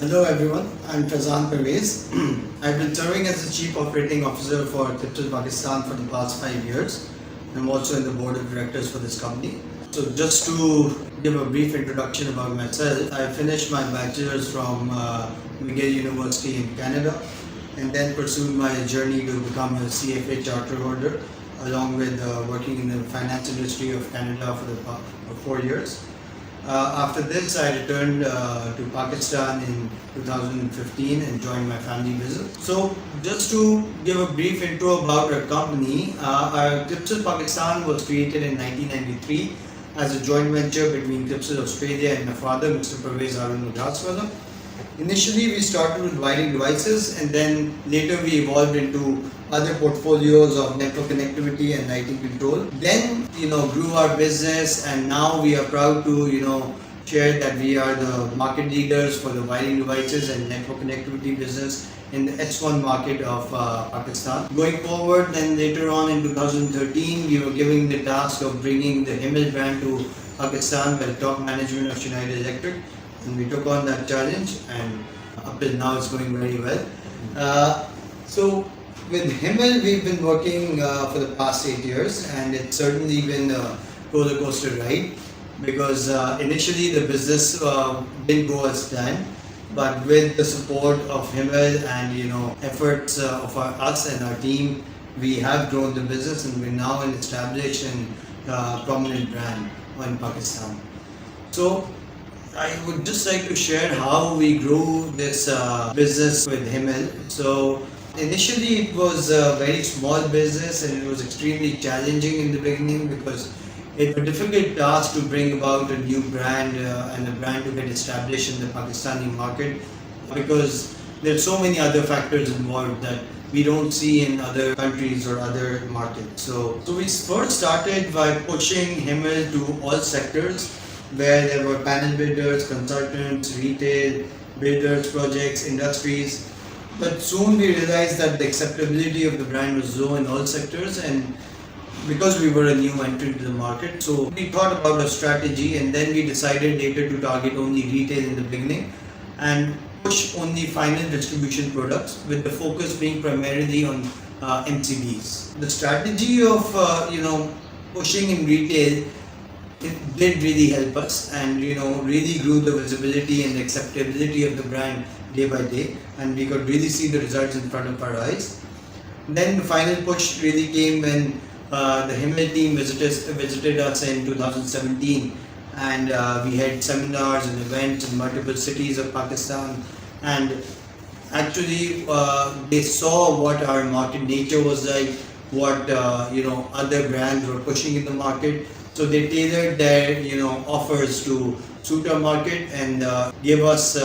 Hello everyone, I'm Fazan Pervez. I've been serving as the Chief Operating Officer for Clipsal Pakistan for the past 5 years. I'm also in the board of directors for this company. So just to give a brief introduction about myself, I finished my bachelor's from McGill University in Canada and then pursued my journey to become a CFA charter holder along with working in the finance industry of Canada for 4 years. After this, I returned to Pakistan in 2015 and joined my family business. So, just to give a brief intro about our company, our Clipsal Pakistan was created in 1993 as a joint venture between Clipsal Australia and my father, Mr. Pervez Harun Mujaswala. Initially, we started with wiring devices, and then later we evolved into other portfolios of network connectivity and lighting control. Then, grew our business, and now we are proud to, share that we are the market leaders for the wiring devices and network connectivity business in the S1 market of Pakistan. Going forward, then later on in 2013, we were given the task of bringing the Himmel brand to Pakistan by the top management of Schneider Electric, and we took on that challenge, and up till now it's going very well. So with Himmel, we've been working for the past 8 years, and it's certainly been a roller coaster ride because initially the business didn't go as planned, but with the support of Himmel and efforts of us and our team, we have grown the business, and we're now an established and prominent brand in Pakistan. So I would just like to share how we grew this business with Himmel. So initially it was a very small business and it was extremely challenging in the beginning because it was a difficult task to bring about a new brand and a brand to get established in the Pakistani market because there are so many other factors involved that we don't see in other countries or other markets. So we first started by pushing Himmel to all sectors where there were panel builders, consultants, retail, builders, projects, industries. But soon we realized that the acceptability of the brand was low in all sectors, and because we were a new entrant to the market, so we thought about a strategy, and then we decided later to target only retail in the beginning and push only final distribution products, with the focus being primarily on MCBs. The strategy of pushing in retail, it did really help us, and really grew the visibility and acceptability of the brand day by day, and we could really see the results in front of our eyes. Then the final push really came when the Himmel team visited us in 2017, and we had seminars and events in multiple cities of Pakistan, and actually they saw what our market nature was like, what other brands were pushing in the market. So they tailored their offers to suit our market and gave us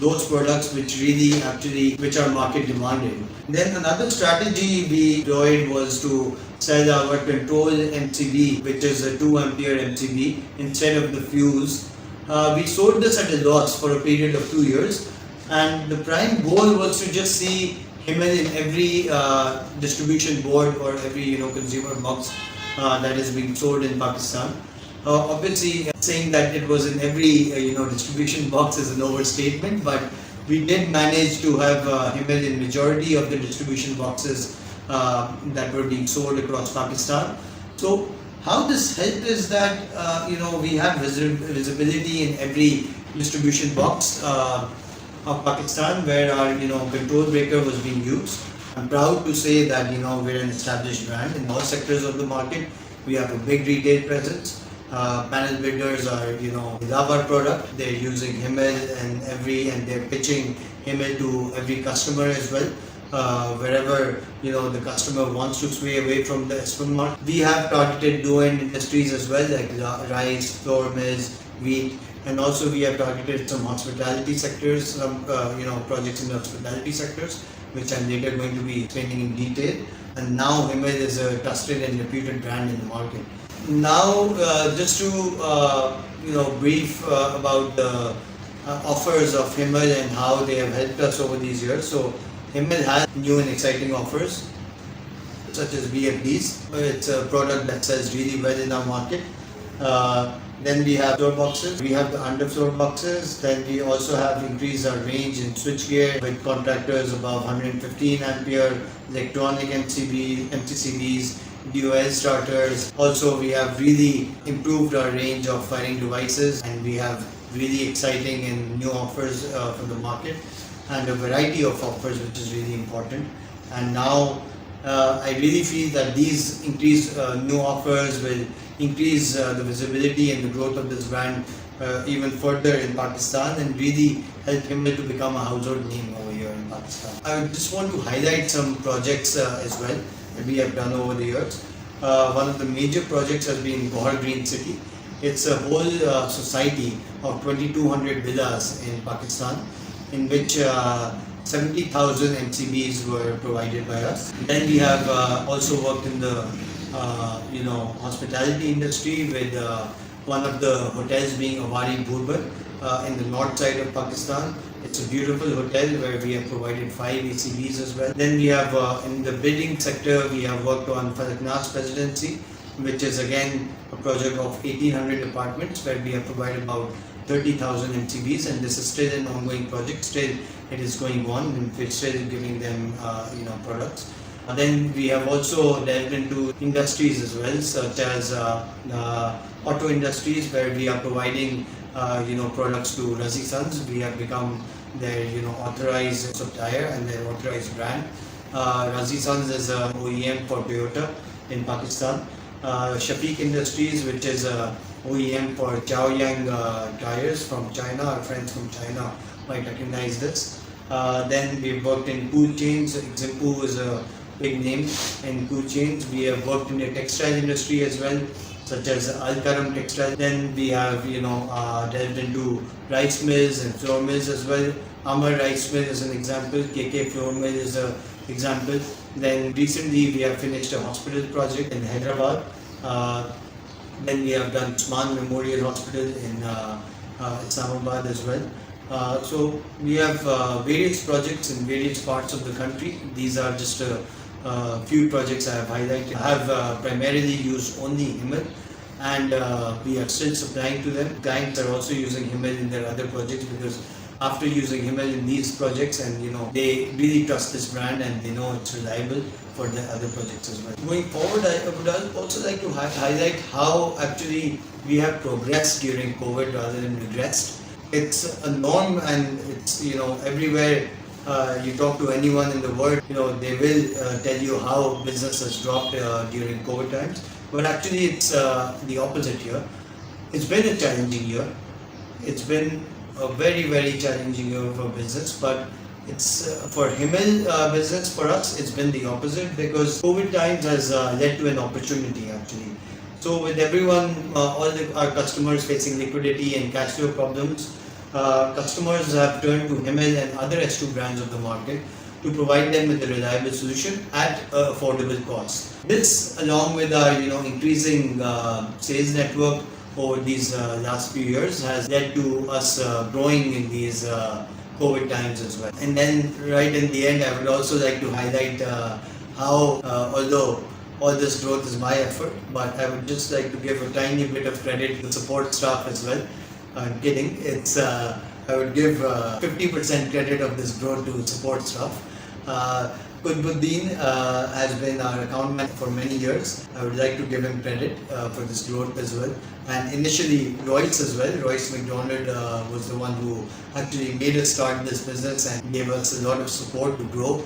those products which our market demanded. Then another strategy we employed was to sell our control MCB, which is a 2 ampere MCB, instead of the fuse. We sold this at a loss for a period of 2 years, and the prime goal was to just see Himmel in every distribution board or every consumer box that is being sold in Pakistan. Obviously, saying that it was in every distribution box is an overstatement, but we did manage to have Himmel in majority of the distribution boxes that were being sold across Pakistan. So how this helped is that we have visibility in every distribution box of Pakistan where our control breaker was being used. I'm proud to say that we're an established brand in all sectors of the market. We have a big retail presence. Panel builders are they love our product. They're using Himmel and they're pitching Himmel to every customer as well. Wherever the customer wants to sway away from the S1 market. We have targeted low-end industries as well, like rice, flour mills, wheat, and also we have targeted some hospitality sectors, some projects in the hospitality sectors, which I'm later going to be explaining in detail. And now Himmel is a trusted and reputed brand in the market. Now, just to brief about the offers of Himmel and how they have helped us over these years. So Himmel has new and exciting offers such as VFDs. It's a product that sells really well in our market. Then we have door boxes. We have the underfloor boxes. Then we also have increased our range in switchgear with contractors above 115 ampere, electronic MCCBs, DOS starters. Also, we have really improved our range of firing devices, and we have really exciting and new offers from the market, and a variety of offers, which is really important. And now I really feel that these increased new offers will increase the visibility and the growth of this brand even further in Pakistan, and really help Himmel to become a household name over here in Pakistan. I just want to highlight some projects as well that we have done over the years. One of the major projects has been Gohar Green City. It's a whole society of 2,200 villas in Pakistan, in which 70,000 MCBs were provided by us. Then we have also worked in the hospitality industry with one of the hotels being Awari Bourbon in the north side of Pakistan. It's a beautiful hotel where we have provided 5 ACBs as well. Then we have in the building sector, we have worked on Falaknas Presidency, which is again a project of 1,800 apartments where we have provided about 30,000 MCBs, and this is still an ongoing project. Still, it is going on, and we're still giving them products. Then we have also delved into industries as well, such as auto industries, where we are providing products to Razi Sons. We have become their authorized supplier and their authorized brand. Razi Sons is an OEM for Toyota in Pakistan. Shafiq Industries, which is a OEM for Chaoyang tires from China. Our friends from China might recognize this. Then we've worked in cool chains. Ximpu is a big name in cool chains. We have worked in the textile industry as well, such as Al Karam Textile. Then we have delved into rice mills and flour mills as well. Amar Rice Mill is an example. KK Flour Mill is an example. Then recently we have finished a hospital project in Hyderabad. Then we have done Usman Memorial Hospital in Islamabad as well. So we have various projects in various parts of the country. These are just a few projects I have highlighted. I have primarily used only Himmel, and we are still supplying to them. Clients are also using Himmel in their other projects, because after using Himmel in these projects, and they really trust this brand and they know it's reliable for the other projects as well. Going forward, I would also like to highlight how actually we have progressed during COVID rather than regressed. It's a norm, and it's everywhere. You talk to anyone in the world, they will tell you how business has dropped during COVID times. But actually, it's the opposite here. It's been a challenging year. It's been a very, very challenging year for business, but it's for Himmel business, for us, it's been the opposite, because COVID times has led to an opportunity actually. So with everyone, our customers facing liquidity and cash flow problems, customers have turned to Himmel and other S2 brands of the market to provide them with a reliable solution at affordable cost. This, along with our increasing sales network over these last few years, has led to us growing in these COVID times as well. And then right in the end, I would also like to highlight how, although all this growth is my effort, but I would just like to give a tiny bit of credit to the support staff as well. I'm kidding. It's I would give 50% credit of this growth to support staff. Qutbuddin has been our account manager for many years. I would like to give him credit for this growth as well. And initially, Royce as well. Royce McDonald was the one who actually made us start this business and gave us a lot of support to grow,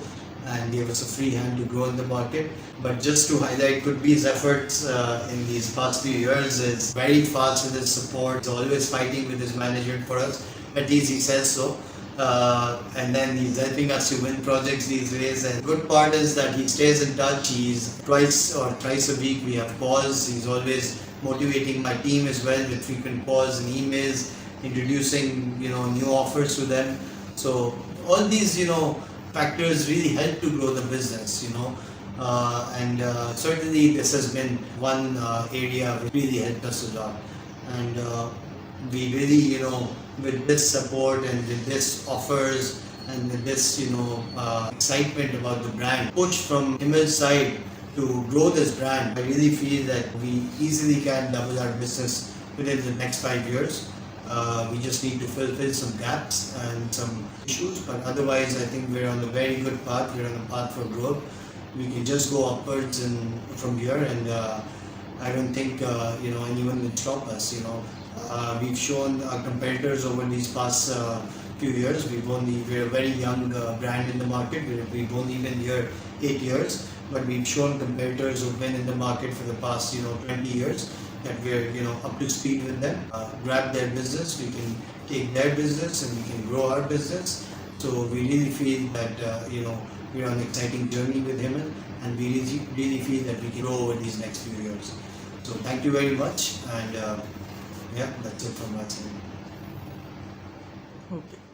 and gave us a free hand to grow in the market. But just to highlight Qutbi's efforts in these past few years, is very fast with his support. He's always fighting with his management for us. At least he says so. And then he's helping us to win projects these days. And the good part is that he stays in touch. He's twice or thrice a week we have calls. He's always motivating my team as well with frequent calls and emails, introducing new offers to them. So all these factors really help to grow the business. And certainly this has been one area which really helped us a lot. And we really with this support and with this offers and with this excitement about the brand, push from Himmel's side to grow this brand, I really feel that we easily can double our business within the next 5 years. We just need to fill some gaps and some issues, but otherwise I think we're on a very good path. We're on a path for growth. We can just go upwards and from here, and I don't think anyone will stop us. We've shown our competitors over these past few years. We're a very young brand in the market. We've only been here 8 years, but we've shown competitors who've been in the market for the past 20 years that we're up to speed with them. Grab their business, we can take their business, and we can grow our business. So we really feel that we're on an exciting journey with him, and we really feel that we can grow over these next few years. So thank you very much, and yeah, that's it from my side. Okay.